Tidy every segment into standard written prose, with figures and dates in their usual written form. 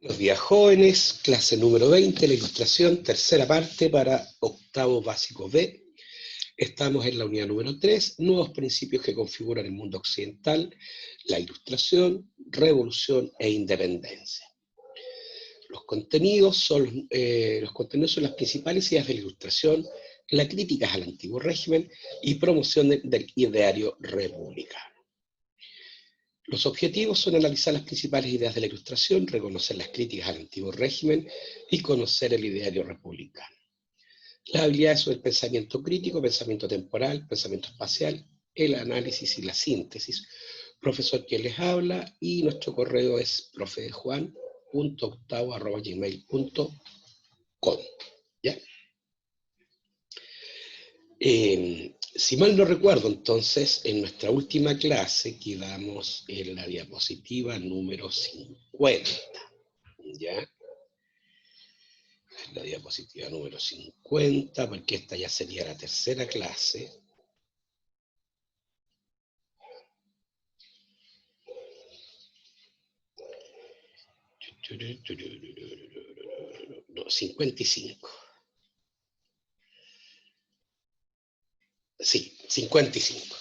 Buenos días, jóvenes, clase número 20, la ilustración, tercera parte para octavo básico B. Estamos en la unidad número 3, nuevos principios que configuran el mundo occidental, la ilustración, revolución e independencia. Los contenidos son las principales ideas de la ilustración, la crítica al antiguo régimen y promoción del ideario republicano. Los objetivos son analizar las principales ideas de la Ilustración, reconocer las críticas al antiguo régimen y conocer el ideario republicano. Las habilidades son el pensamiento crítico, pensamiento temporal, pensamiento espacial, el análisis y la síntesis. Profesor quien les habla y nuestro correo es profedejuan.octavo@gmail.com. ¿Ya? Si mal no recuerdo, entonces, en nuestra última clase quedamos en la diapositiva número 50, ¿ya? En la diapositiva número 50, porque esta ya sería la tercera clase. No, 55. Sí, 55.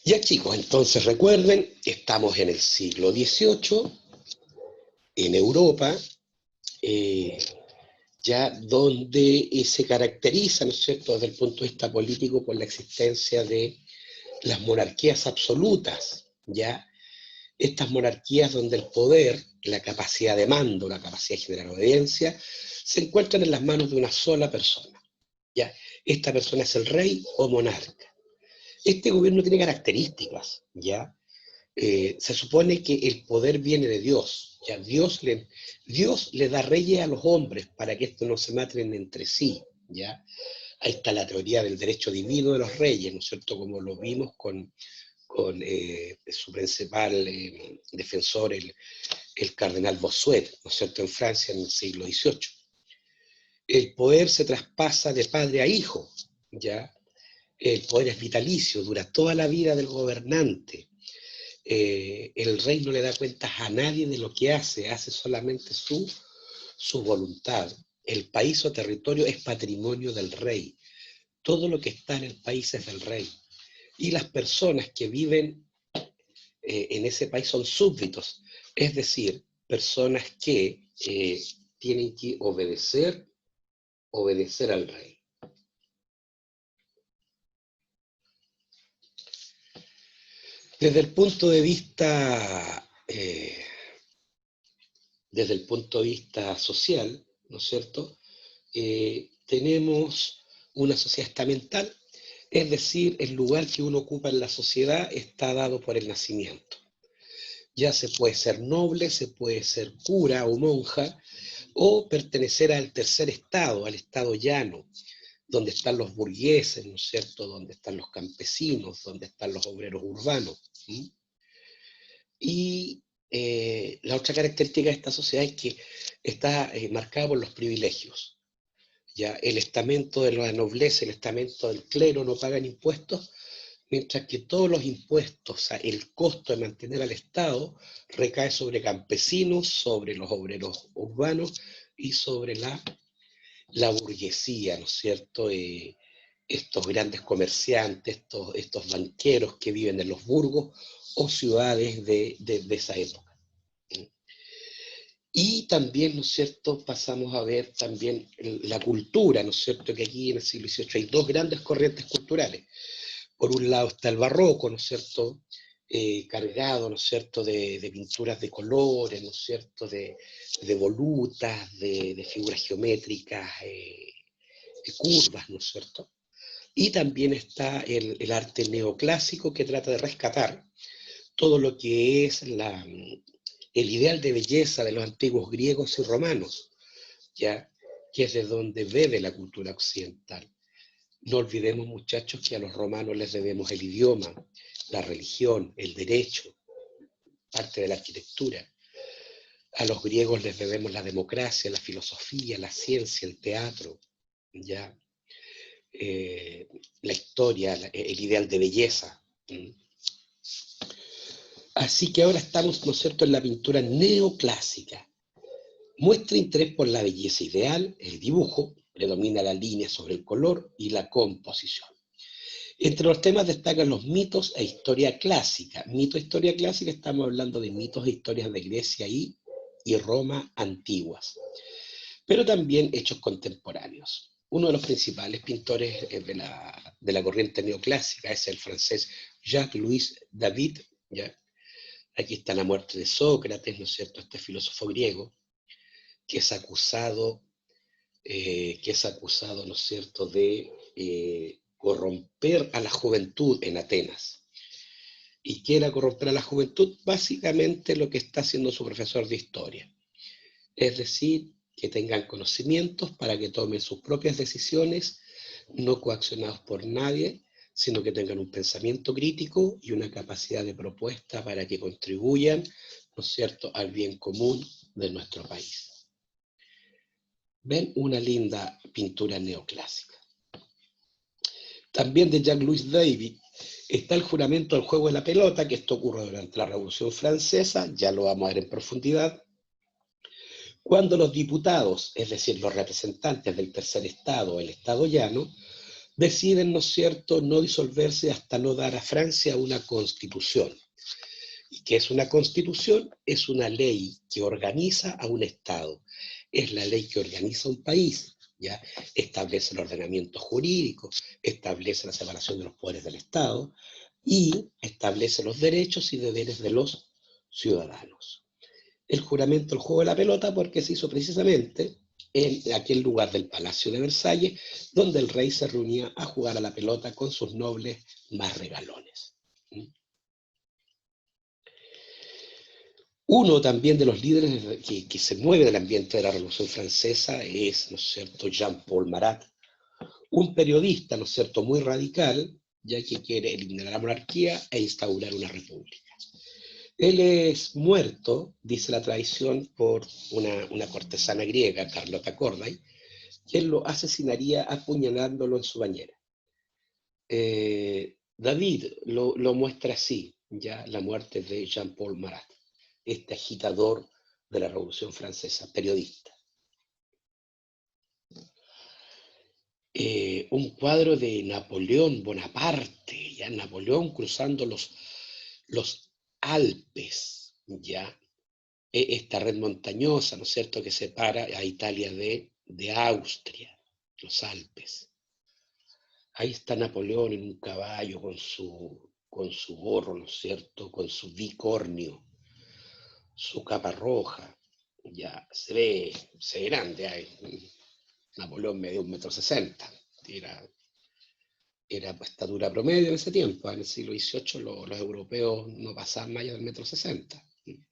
Ya chicos, entonces recuerden, estamos en el siglo XVIII, en Europa, ya donde se caracteriza, ¿no es cierto?, desde el punto de vista político por la existencia de las monarquías absolutas, ¿ya? Estas monarquías donde el poder, la capacidad de mando, la capacidad de generar obediencia, se encuentran en las manos de una sola persona, ¿ya? Esta persona es el rey o monarca. Este gobierno tiene características, ¿ya? Se supone que el poder viene de Dios, ¿ya? Dios le da reyes a los hombres para que estos no se maten entre sí, ¿ya? Ahí está la teoría del derecho divino de los reyes, ¿no es cierto? Como lo vimos con su principal defensor, el cardenal Bossuet, ¿no es cierto?, en Francia en el siglo XVIII. El poder se traspasa de padre a hijo, ¿ya? El poder es vitalicio, dura toda la vida del gobernante. El rey no le da cuentas a nadie de lo que hace solamente su voluntad. El país o territorio es patrimonio del rey. Todo lo que está en el país es del rey. Y las personas que viven en ese país son súbditos, es decir, personas que tienen que obedecer al rey. Desde el punto de vista social, ¿no es cierto? Tenemos una sociedad estamental, es decir, el lugar que uno ocupa en la sociedad está dado por el nacimiento. Ya se puede ser noble, se puede ser cura o monja, o pertenecer al tercer estado, al estado llano, donde están los burgueses, ¿no es cierto?, donde están los campesinos, donde están los obreros urbanos. ¿Sí? Y la otra característica de esta sociedad es que está marcada por los privilegios. Ya el estamento de la nobleza, el estamento del clero no pagan impuestos, mientras que todos los impuestos, o sea, el costo de mantener al Estado recae sobre campesinos, sobre los obreros urbanos y sobre la burguesía, ¿no es cierto? Estos grandes comerciantes, estos banqueros que viven en los burgos o ciudades de esa época. Y también, ¿no es cierto?, pasamos a ver también la cultura, ¿no es cierto?, que aquí en el siglo XVIII hay dos grandes corrientes culturales. Por un lado está el barroco, ¿no es cierto?, cargado, ¿no es cierto?, de pinturas de colores, ¿no es cierto?, de volutas, de figuras geométricas, de curvas, ¿no es cierto? Y también está el arte neoclásico que trata de rescatar todo lo que es el ideal de belleza de los antiguos griegos y romanos, ¿ya? Que es de donde bebe la cultura occidental. No olvidemos, muchachos, que a los romanos les debemos el idioma, la religión, el derecho, parte de la arquitectura. A los griegos les debemos la democracia, la filosofía, la ciencia, el teatro, ¿ya? La historia, el ideal de belleza. Así que ahora estamos, ¿no es cierto?, en la pintura neoclásica. Muestra interés por la belleza ideal, el dibujo, predomina la línea sobre el color y la composición. Entre los temas destacan los mitos e historia clásica. Mito e historia clásica, estamos hablando de mitos e historias de Grecia y Roma antiguas, pero también hechos contemporáneos. Uno de los principales pintores de la corriente neoclásica es el francés Jacques-Louis David. ¿Ya? Aquí está la muerte de Sócrates, ¿no es cierto?, este filósofo griego, que es acusado, ¿no es cierto?, de corromper a la juventud en Atenas. ¿Y qué era corromper a la juventud? Básicamente lo que está haciendo su profesor de historia. Es decir, que tengan conocimientos para que tomen sus propias decisiones, no coaccionados por nadie, sino que tengan un pensamiento crítico y una capacidad de propuesta para que contribuyan, ¿no es cierto?, al bien común de nuestro país. ¿Ven? Una linda pintura neoclásica. También de Jacques-Louis David está el juramento del juego de la pelota, que esto ocurre durante la Revolución Francesa, ya lo vamos a ver en profundidad, cuando los diputados, es decir, los representantes del tercer estado, el estado llano, deciden, ¿no es cierto?, no disolverse hasta no dar a Francia una constitución. ¿Y qué es una constitución? Es una ley que organiza a un estado, es la ley que organiza un país, ¿ya? Establece el ordenamiento jurídico, establece la separación de los poderes del Estado y establece los derechos y deberes de los ciudadanos. El juramento del juego de la pelota porque se hizo precisamente en aquel lugar del Palacio de Versalles, donde el rey se reunía a jugar a la pelota con sus nobles más regalones. Uno también de los líderes que se mueve del ambiente de la Revolución Francesa es, ¿no es cierto?, Jean-Paul Marat, un periodista, ¿no es cierto?, muy radical, ya que quiere eliminar la monarquía e instaurar una república. Él es muerto, dice la tradición, por una cortesana griega, Carlota Corday, quien lo asesinaría apuñalándolo en su bañera. David lo muestra así, ya la muerte de Jean-Paul Marat, este agitador de la Revolución Francesa, periodista. Un cuadro de Napoleón Bonaparte, ya Napoleón cruzando los Alpes, ya esta red montañosa, ¿no es cierto?, que separa a Italia de Austria, los Alpes. Ahí está Napoleón en un caballo con su gorro, ¿no es cierto?, con su bicornio, su capa roja, ya se ve grande. Napoleón medía 1,60 m, era estatura promedio en ese tiempo. En el siglo XVIII los europeos no pasaban más allá del 1,60 m.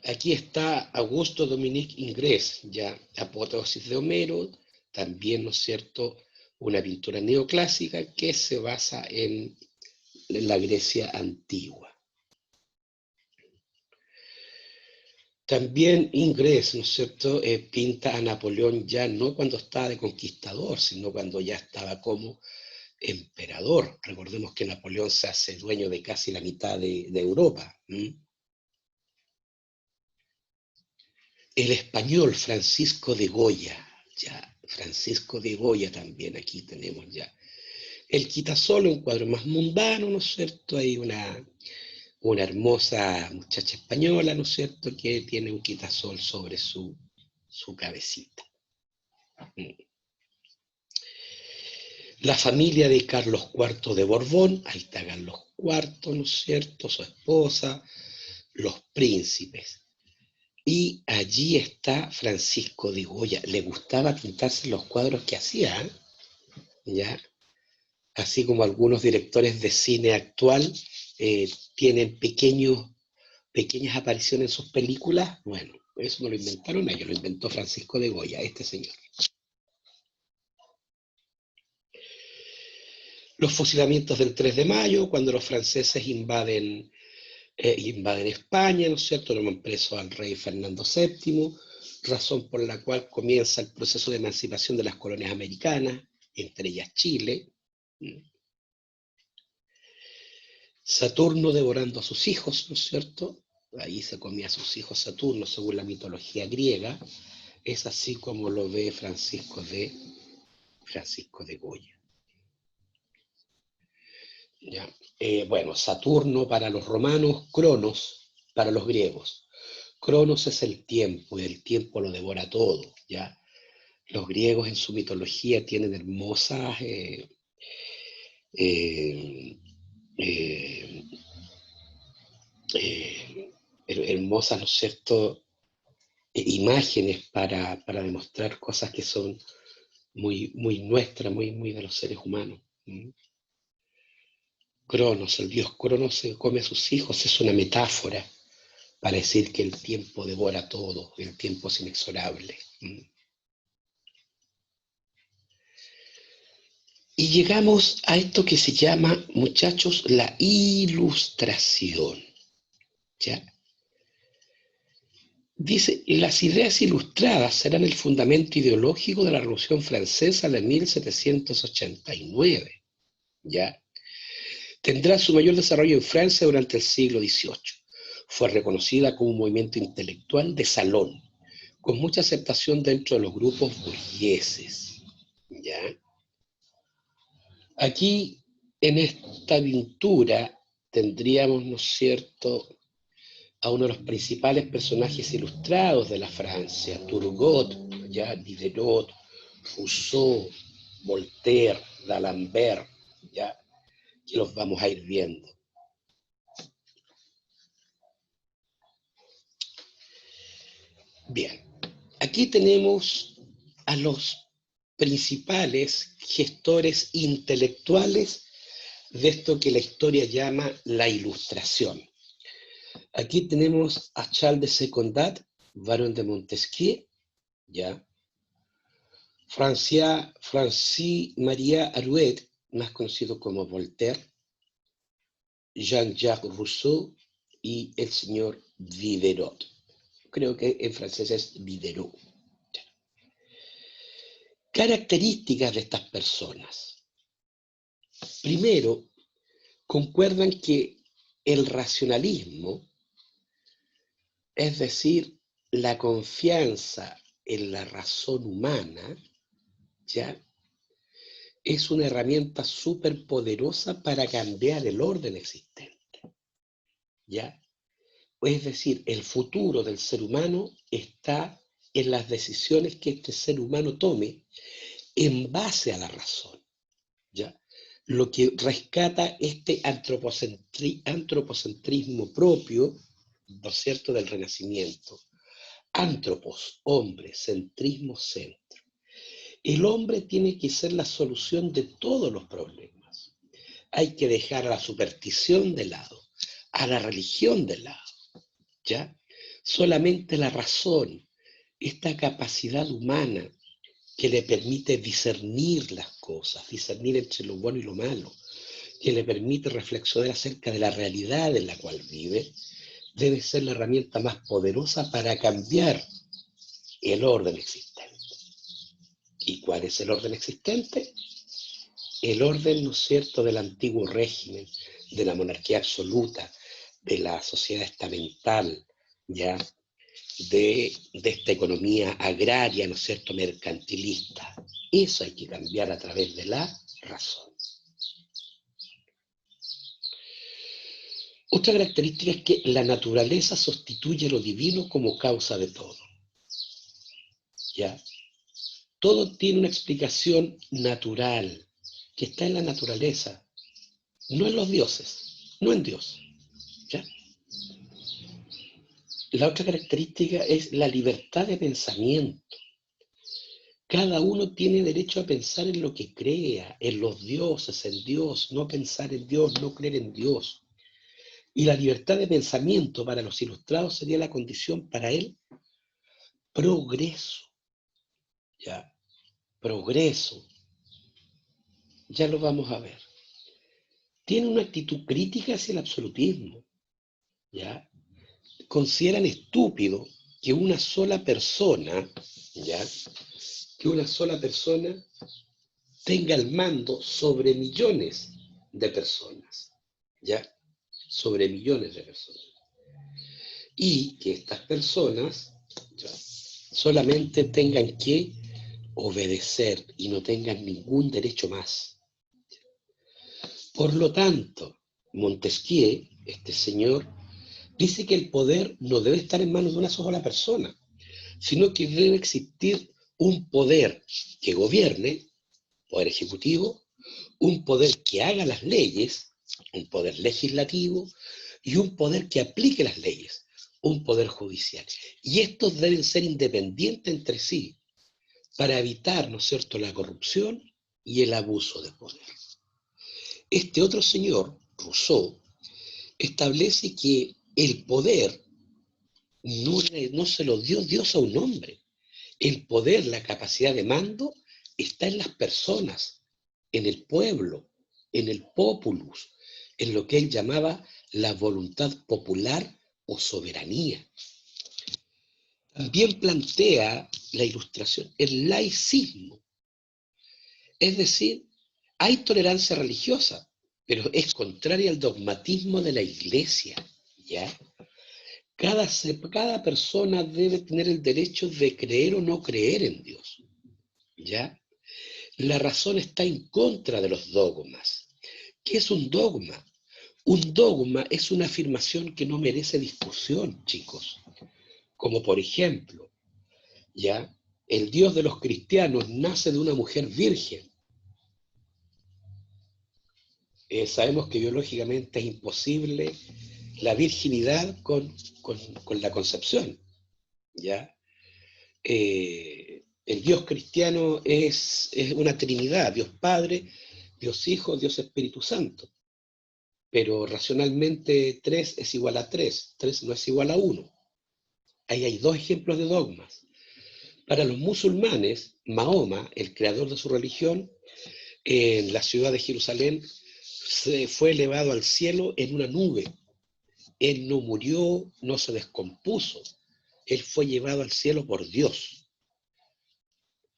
Aquí está Augusto Dominique Ingres, ya Apoteosis de Homero, también, ¿no es cierto?, una pintura neoclásica que se basa en la Grecia antigua. También Ingres, ¿no es cierto?, pinta a Napoleón ya no cuando estaba de conquistador, sino cuando ya estaba como emperador. Recordemos que Napoleón se hace dueño de casi la mitad de Europa. El español Francisco de Goya, ya, Francisco de Goya también aquí tenemos ya. El Quitasol, un cuadro más mundano, ¿no es cierto? Hay una hermosa muchacha española, ¿no es cierto?, que tiene un quitasol sobre su cabecita. La familia de Carlos IV de Borbón, ahí está Carlos IV, ¿no es cierto?, su esposa, los príncipes. Y allí está Francisco de Goya. Le gustaba pintarse los cuadros que hacía, ¿ya? Así como algunos directores de cine actual tienen pequeñas apariciones en sus películas. Bueno, eso no lo inventaron ellos, lo inventó Francisco de Goya, este señor. Los fusilamientos del 3 de mayo, cuando los franceses invaden España, ¿no es cierto?, toman preso al rey Fernando VII, razón por la cual comienza el proceso de emancipación de las colonias americanas, entre ellas Chile. Saturno devorando a sus hijos, ¿no es cierto? ahí se comía a sus hijos Saturno, según la mitología griega. Es así como lo ve Francisco de Goya. ¿Ya? Bueno, Saturno para los romanos, Cronos para los griegos. Cronos es el tiempo, y el tiempo lo devora todo, ¿ya? Los griegos en su mitología tienen hermosas eh, eh, hermosas, ¿no es cierto?, imágenes para demostrar cosas que son muy nuestras, muy de los seres humanos. Cronos, el dios Cronos se come a sus hijos, es una metáfora para decir que el tiempo devora todo, el tiempo es inexorable. Y llegamos a esto que se llama, muchachos, la ilustración. ¿Ya? Dice, las ideas ilustradas serán el fundamento ideológico de la Revolución Francesa de 1789. ¿Ya? Tendrá su mayor desarrollo en Francia durante el siglo XVIII. Fue reconocida como un movimiento intelectual de salón, con mucha aceptación dentro de los grupos burgueses. ¿Ya? Aquí, en esta pintura, tendríamos, ¿no es cierto?, a uno de los principales personajes ilustrados de la Francia, Turgot, ¿ya?, Diderot, Rousseau, Voltaire, D'Alembert, ¿ya?, que los vamos a ir viendo. Bien, aquí tenemos a los principales gestores intelectuales de esto que la historia llama la Ilustración. Aquí tenemos a Charles de Secondat, barón de Montesquieu, ¿ya? Francis Maria Arouet, más conocido como Voltaire, Jean-Jacques Rousseau y el señor Diderot. Creo que en francés es Diderot. Características de estas personas. Primero, concuerdan que el racionalismo, es decir, la confianza en la razón humana, ¿ya?, es una herramienta súper poderosa para cambiar el orden existente. ¿Ya? Es decir, el futuro del ser humano está en las decisiones que este ser humano tome en base a la razón. ¿Ya? Lo que rescata este antropocentrismo propio, ¿no es cierto?, del Renacimiento. Antropos, hombre, centrismo, centro. El hombre tiene que ser la solución de todos los problemas. Hay que dejar a la superstición de lado, a la religión de lado, ¿ya? Solamente la razón, esta capacidad humana que le permite discernir las cosas, discernir entre lo bueno y lo malo, que le permite reflexionar acerca de la realidad en la cual vive, debe ser la herramienta más poderosa para cambiar el orden existente. ¿Y cuál es el orden existente? El orden, ¿no es cierto?, del antiguo régimen, de la monarquía absoluta, de la sociedad estamental, ¿ya?, de esta economía agraria, ¿no es cierto?, mercantilista. Eso hay que cambiar a través de la razón. Otra característica es que la naturaleza sustituye lo divino como causa de todo. ¿Ya? Todo tiene una explicación natural, que está en la naturaleza, no en los dioses, no en Dios. ¿Ya? La otra característica es la libertad de pensamiento. Cada uno tiene derecho a pensar en lo que crea, en los dioses, en Dios, no pensar en Dios, no creer en Dios. Y la libertad de pensamiento para los ilustrados sería la condición para el progreso. ¿Ya? Progreso. Ya lo vamos a ver. Tiene una actitud crítica hacia el absolutismo. ¿Ya? Consideran estúpido que una sola persona, ¿ya?, que una sola persona tenga el mando sobre millones de personas, ¿ya? Sobre millones de personas. y que estas personas solamente tengan que obedecer y no tengan ningún derecho más. Por lo tanto, Montesquieu, este señor, dice que el poder no debe estar en manos de una sola persona, sino que debe existir un poder que gobierne, poder ejecutivo, un poder que haga las leyes, un poder legislativo, y un poder que aplique las leyes, un poder judicial. Y estos deben ser independientes entre sí para evitar, ¿no es cierto?, la corrupción y el abuso de poder. Este otro señor, Rousseau, establece que el poder no se lo dio Dios a un hombre. El poder, la capacidad de mando, está en las personas, en el pueblo, en el populus, en lo que él llamaba la voluntad popular o soberanía. También plantea la Ilustración el laicismo. Es decir, hay tolerancia religiosa, pero es contraria al dogmatismo de la Iglesia, ¿ya? Cada persona debe tener el derecho de creer o no creer en Dios, ¿ya? La razón está en contra de los dogmas. ¿Qué es un dogma? Un dogma es una afirmación que no merece discusión, chicos. Como por ejemplo, ¿ya? El Dios de los cristianos nace de una mujer virgen. Sabemos que biológicamente es imposible la virginidad con la concepción, ¿ya? El Dios cristiano es una trinidad, Dios Padre, Dios Hijo, Dios Espíritu Santo. Pero racionalmente 3 es igual a 3, 3 no es igual a 1. Ahí hay dos ejemplos de dogmas. Para los musulmanes, Mahoma, el creador de su religión, en la ciudad de Jerusalén, se fue elevado al cielo en una nube. Él no murió, no se descompuso. Él fue llevado al cielo por Dios.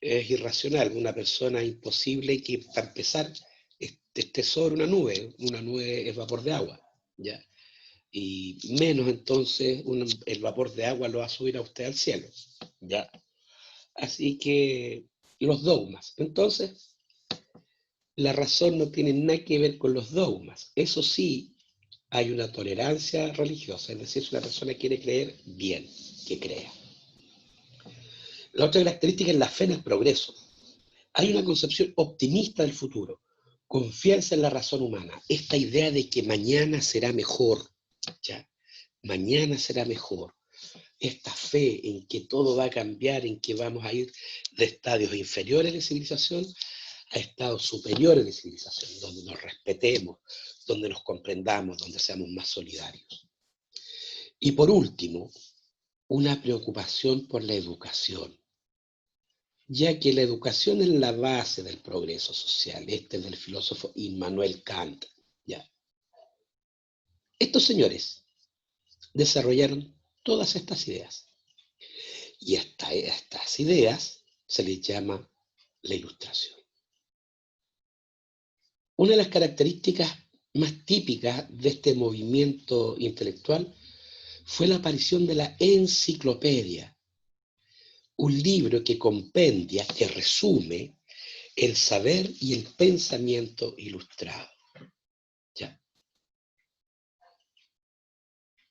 Es irracional, una persona imposible que, para empezar, esté sobre una nube es vapor de agua, ¿ya? Y menos entonces el vapor de agua lo va a subir a usted al cielo, ¿ya? Así que los dogmas. Entonces, la razón no tiene nada que ver con los dogmas. Eso sí, hay una tolerancia religiosa, es decir, si una persona quiere creer, bien, que crea. La otra característica es la fe en el progreso. Hay una concepción optimista del futuro, confianza en la razón humana, esta idea de que mañana será mejor, ¿ya? Mañana será mejor. Esta fe en que todo va a cambiar, en que vamos a ir de estadios inferiores de civilización a estados superiores de civilización, donde nos respetemos, donde nos comprendamos, donde seamos más solidarios. Y por último, una preocupación por la educación, ya que la educación es la base del progreso social. Este es del filósofo Immanuel Kant, ¿ya? Estos señores desarrollaron todas estas ideas, y a estas ideas se les llama la Ilustración. Una de las características más típicas de este movimiento intelectual fue la aparición de la enciclopedia, un libro que compendia, que resume el saber y el pensamiento ilustrado. ¿Ya?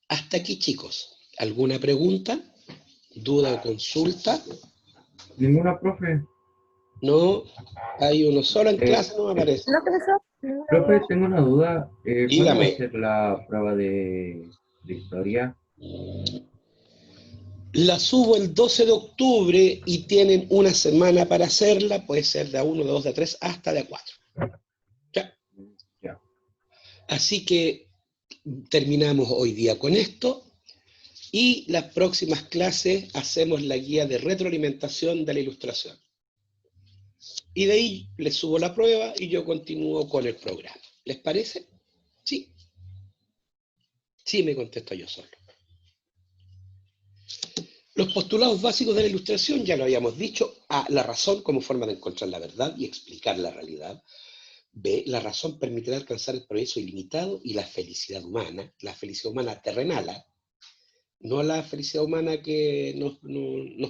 Hasta aquí, chicos. ¿Alguna pregunta, duda o consulta? Ninguna, profe. No, hay uno solo en Eh, clase, no me eh, aparece. No, profesor, ninguna profe, duda. tengo una duda. ¿Cuándo va a Dígame. ser la prueba de historia? La subo el 12 de octubre y tienen una semana para hacerla, puede ser de A1, de 2, de 3, hasta de A4. ¿Ya? Ya. Así que terminamos hoy día con esto y las próximas clases hacemos la guía de retroalimentación de la Ilustración. Y de ahí les subo la prueba y yo continúo con el programa. ¿Les parece? Sí. Sí, me contesto yo solo. Los postulados básicos de la Ilustración, ya lo habíamos dicho: A, la razón como forma de encontrar la verdad y explicar la realidad. B, la razón permitirá alcanzar el progreso ilimitado y la felicidad humana terrenal, no la felicidad humana que nos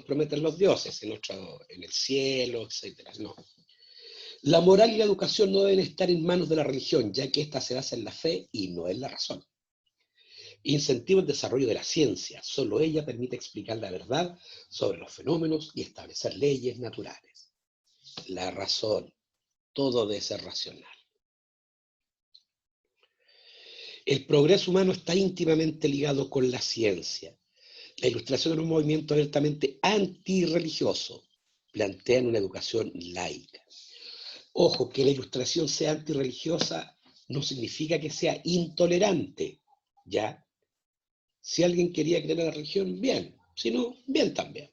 prometen los dioses en el cielo, etc. No. La moral y la educación no deben estar en manos de la religión, ya que ésta se basa en la fe y no en la razón. Incentiva el desarrollo de la ciencia. Solo ella permite explicar la verdad sobre los fenómenos y establecer leyes naturales. La razón, todo debe ser racional. El progreso humano está íntimamente ligado con la ciencia. La Ilustración era un movimiento abiertamente antirreligioso. Plantean una educación laica. Ojo, que la Ilustración sea antirreligiosa no significa que sea intolerante, ¿ya? Si alguien quería creer en la religión, bien. Si no, bien también.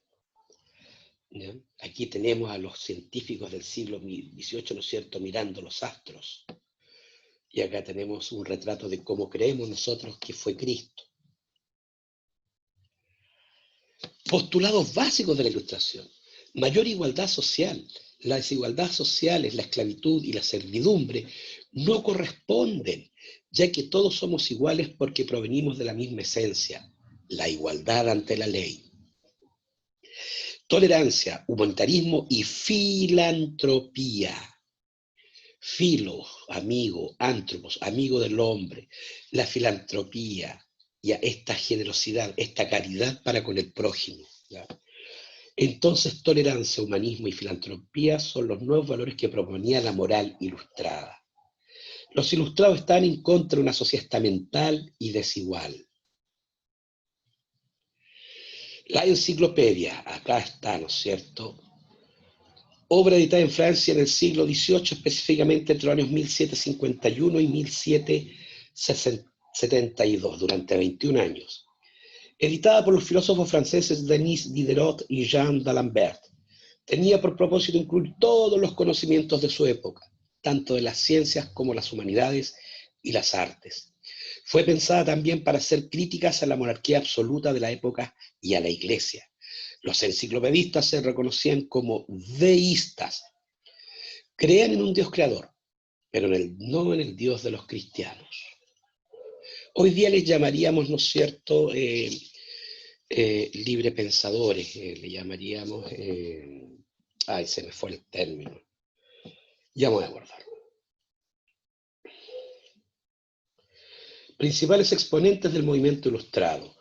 ¿Ya? Aquí tenemos a los científicos del siglo XVIII, ¿no es cierto?, mirando los astros. Y acá tenemos un retrato de cómo creemos nosotros que fue Cristo. Postulados básicos de la Ilustración. Mayor igualdad social. Las desigualdades sociales, la esclavitud y la servidumbre no corresponden, ya que todos somos iguales porque provenimos de la misma esencia, la igualdad ante la ley. Tolerancia, humanitarismo y filantropía. Filo, amigo, antropos, amigo del hombre, la filantropía, ya esta generosidad, esta caridad para con el prójimo. ¿Ya? Entonces, tolerancia, humanismo y filantropía son los nuevos valores que proponía la moral ilustrada. Los ilustrados están en contra de una sociedad estamental y desigual. La enciclopedia, acá está, ¿no es cierto? Obra editada en Francia en el siglo XVIII, específicamente entre los años 1751 y 1772, durante 21 años. Editada por los filósofos franceses Denis Diderot y Jean d'Alembert. Tenía por propósito incluir todos los conocimientos de su época, tanto de las ciencias como las humanidades y las artes. Fue pensada también para hacer críticas a la monarquía absoluta de la época y a la Iglesia. Los enciclopedistas se reconocían como deístas. Creían en un Dios creador, pero no en el Dios de los cristianos. Hoy día les llamaríamos, ¿no es cierto?, libre pensadores, le llamaríamos, ay, se me fue el término, ya me voy a acordar. Principales exponentes del movimiento ilustrado: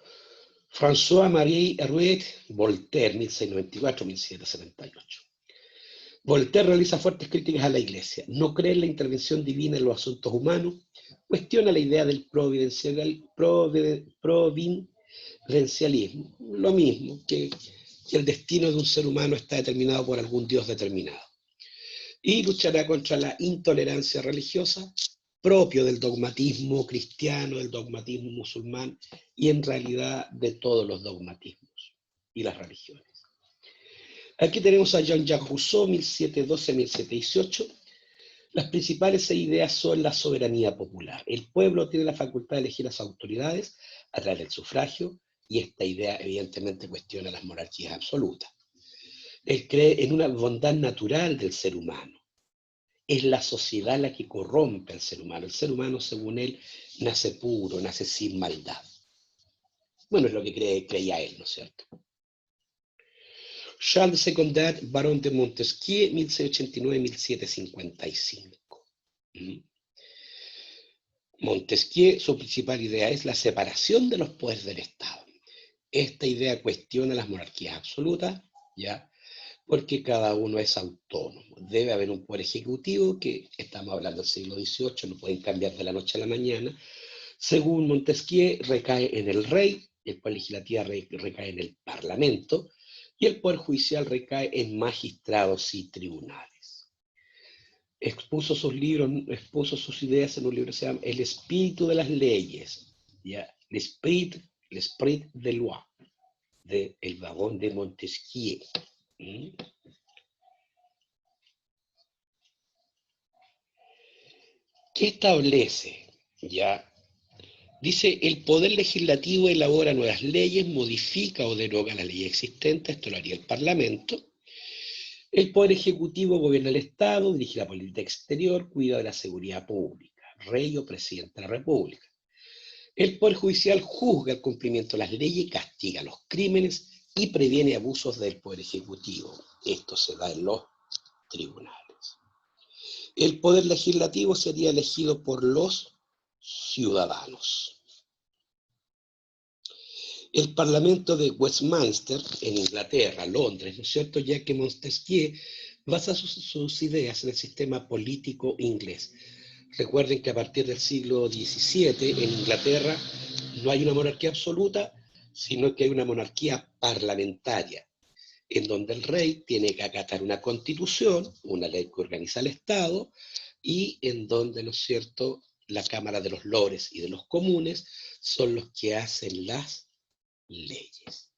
François-Marie Arouet, Voltaire, 1694-1778. Voltaire realiza fuertes críticas a la Iglesia, no cree en la intervención divina en los asuntos humanos, cuestiona la idea del providencialismo, lo mismo, que el destino de un ser humano está determinado por algún Dios determinado. Y luchará contra la intolerancia religiosa, propio del dogmatismo cristiano, del dogmatismo musulmán y en realidad de todos los dogmatismos y las religiones. Aquí tenemos a Jean-Jacques Rousseau, 1712-1718. Las principales ideas son la soberanía popular. El pueblo tiene la facultad de elegir las autoridades a través del sufragio, y esta idea evidentemente cuestiona las monarquías absolutas. Él cree en una bondad natural del ser humano. Es la sociedad la que corrompe al ser humano. El ser humano, según él, nace puro, nace sin maldad. Bueno, es lo que creía él, ¿no es cierto? Charles de Secondat, barón de Montesquieu, 1689-1755. Montesquieu, su principal idea es la separación de los poderes del Estado. Esta idea cuestiona las monarquías absolutas, ¿ya?, porque cada uno es autónomo. Debe haber un poder ejecutivo, que estamos hablando del siglo XVIII, no pueden cambiar de la noche a la mañana. Según Montesquieu, recae en el rey, el poder legislativo recae en el parlamento, y el poder judicial recae en magistrados y tribunales. Expuso sus ideas en un libro que se llama El espíritu de las leyes, ¿ya? L'esprit de loi, de el barón de Montesquieu. ¿Qué establece? Ya dice: el poder legislativo elabora nuevas leyes, modifica o deroga la ley existente, esto lo haría el Parlamento. El poder ejecutivo gobierna el Estado, dirige la política exterior, cuida de la seguridad pública, rey o presidente de la República. El Poder Judicial juzga el cumplimiento de las leyes, castiga los crímenes y previene abusos del Poder Ejecutivo. Esto se da en los tribunales. El Poder Legislativo sería elegido por los ciudadanos. El Parlamento de Westminster, en Inglaterra, Londres, ¿no es cierto?, ya que Montesquieu basa sus ideas en el sistema político inglés. Recuerden que a partir del siglo XVII en Inglaterra no hay una monarquía absoluta, sino que hay una monarquía parlamentaria, en donde el rey tiene que acatar una constitución, una ley que organiza el Estado, y en donde, ¿no es cierto?, la Cámara de los Lores y de los Comunes son los que hacen las leyes.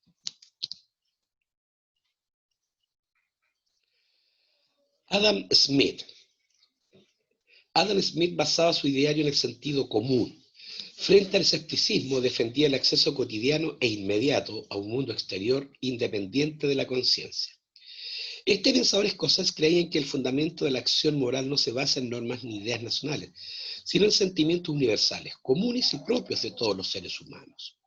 Adam Smith. Adam Smith basaba su ideario en el sentido común. Frente al escepticismo, defendía el acceso cotidiano e inmediato a un mundo exterior independiente de la conciencia. Este pensador escocés creía en que el fundamento de la acción moral no se basa en normas ni ideas nacionales, sino en sentimientos universales, comunes y propios de todos los seres humanos.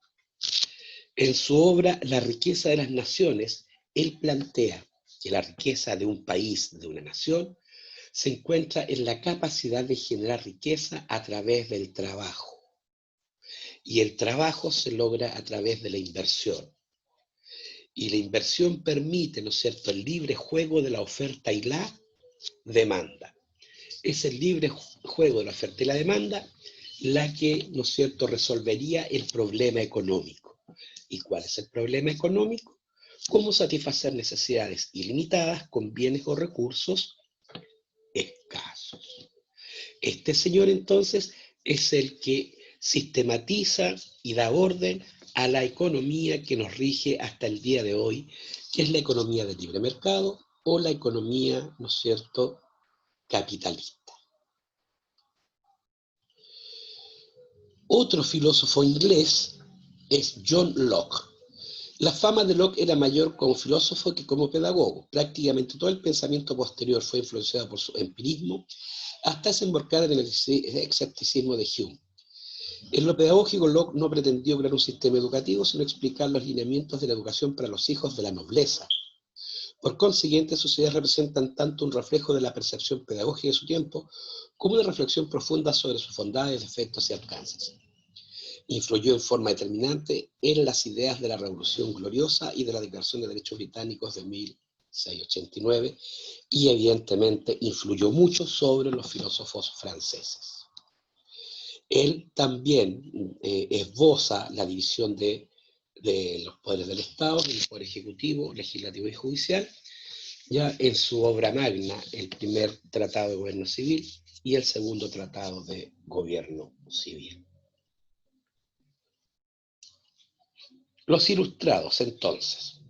En su obra La riqueza de las naciones, él plantea que la riqueza de un país, de una nación, se encuentra en la capacidad de generar riqueza a través del trabajo. Y el trabajo se logra a través de la inversión. Y la inversión permite, ¿no es cierto?, el libre juego de la oferta y la demanda. Es el libre juego de la oferta y la demanda la que, ¿no es cierto?, resolvería el problema económico. ¿Y cuál es el problema económico? Cómo satisfacer necesidades ilimitadas con bienes o recursos escasos. Este señor, entonces, es el que sistematiza y da orden a la economía que nos rige hasta el día de hoy, que es la economía del libre mercado o la economía, ¿no es cierto?, capitalista. Otro filósofo inglés es John Locke. La fama de Locke era mayor como filósofo que como pedagogo. Prácticamente todo el pensamiento posterior fue influenciado por su empirismo, hasta desembocar en el escepticismo de Hume. En lo pedagógico, Locke no pretendió crear un sistema educativo, sino explicar los lineamientos de la educación para los hijos de la nobleza. Por consiguiente, sus ideas representan tanto un reflejo de la percepción pedagógica de su tiempo, como una reflexión profunda sobre sus bondades, defectos y alcances. Influyó en forma determinante en las ideas de la Revolución Gloriosa y de la Declaración de Derechos Británicos de 1689, y evidentemente influyó mucho sobre los filósofos franceses. Él también esboza la división de los poderes del Estado, el poder ejecutivo, legislativo y judicial, ya en su obra magna, el primer tratado de gobierno civil y el segundo tratado de gobierno civil. Los ilustrados, entonces.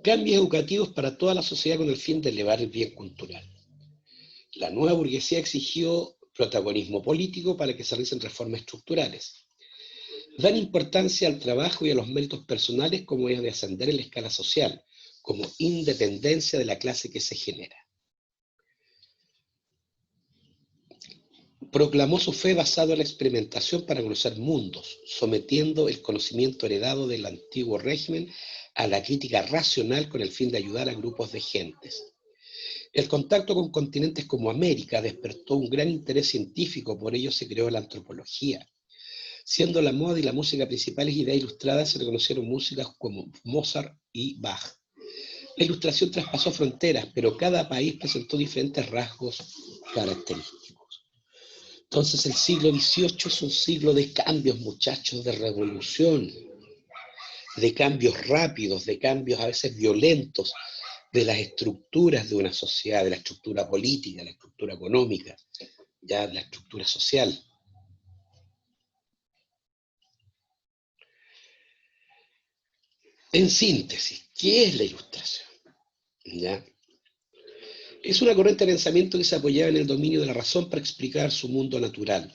Cambios educativos para toda la sociedad con el fin de elevar el bien cultural. La nueva burguesía exigió protagonismo político para que se realicen reformas estructurales. Dan importancia al trabajo y a los méritos personales como medio de ascender en la escala social, como independencia de la clase que se genera. Proclamó su fe basado en la experimentación para conocer mundos, sometiendo el conocimiento heredado del antiguo régimen a la crítica racional con el fin de ayudar a grupos de gentes. El contacto con continentes como América despertó un gran interés científico, por ello se creó la antropología. Siendo la moda y la música principales ideas ilustradas, se reconocieron músicas como Mozart y Bach. La ilustración traspasó fronteras, pero cada país presentó diferentes rasgos característicos. Entonces el siglo XVIII es un siglo de cambios, muchachos, de revolución, de cambios rápidos, de cambios a veces violentos, de las estructuras de una sociedad, de la estructura política, de la estructura económica, ya de la estructura social. En síntesis, ¿qué es la ilustración? ¿Ya? Es una corriente de pensamiento que se apoyaba en el dominio de la razón para explicar su mundo natural,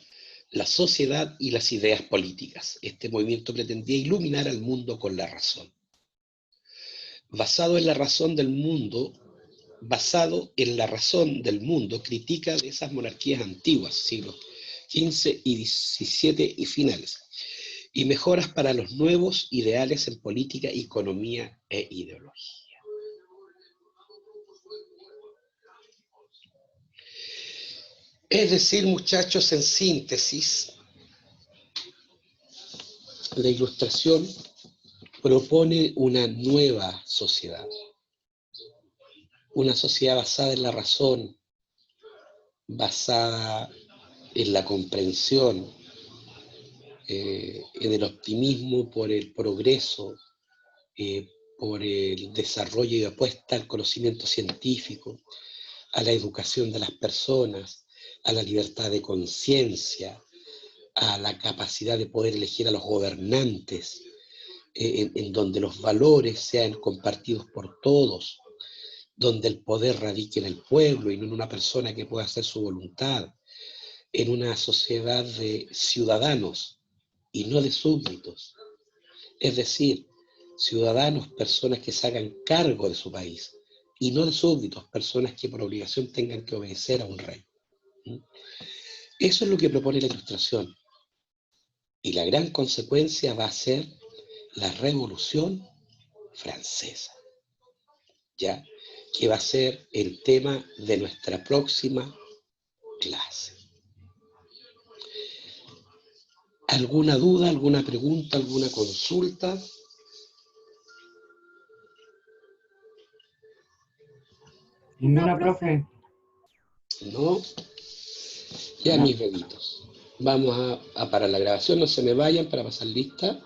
la sociedad y las ideas políticas. Este movimiento pretendía iluminar al mundo con la razón. Basado en la razón del mundo, basado en la razón del mundo, critica de esas monarquías antiguas, siglos XV y XVII y finales, y mejoras para los nuevos ideales en política, economía e ideología. Es decir, muchachos, en síntesis, la Ilustración propone una nueva sociedad, una sociedad basada en la razón, basada en la comprensión, en el optimismo por el progreso, por el desarrollo y apuesta al conocimiento científico, a la educación de las personas, a la libertad de conciencia, a la capacidad de poder elegir a los gobernantes, en donde los valores sean compartidos por todos, donde el poder radique en el pueblo y no en una persona que pueda hacer su voluntad, en una sociedad de ciudadanos y no de súbditos. Es decir, ciudadanos, personas que se hagan cargo de su país, y no de súbditos, personas que por obligación tengan que obedecer a un rey. Eso es lo que propone la Ilustración. Y la gran consecuencia va a ser la Revolución Francesa, ¿ya? Que va a ser el tema de nuestra próxima clase. ¿Alguna duda, alguna pregunta, alguna consulta? Ninguna, profe. No. Ya, No. mis bebitos. Vamos a parar la grabación, no se me vayan para pasar lista.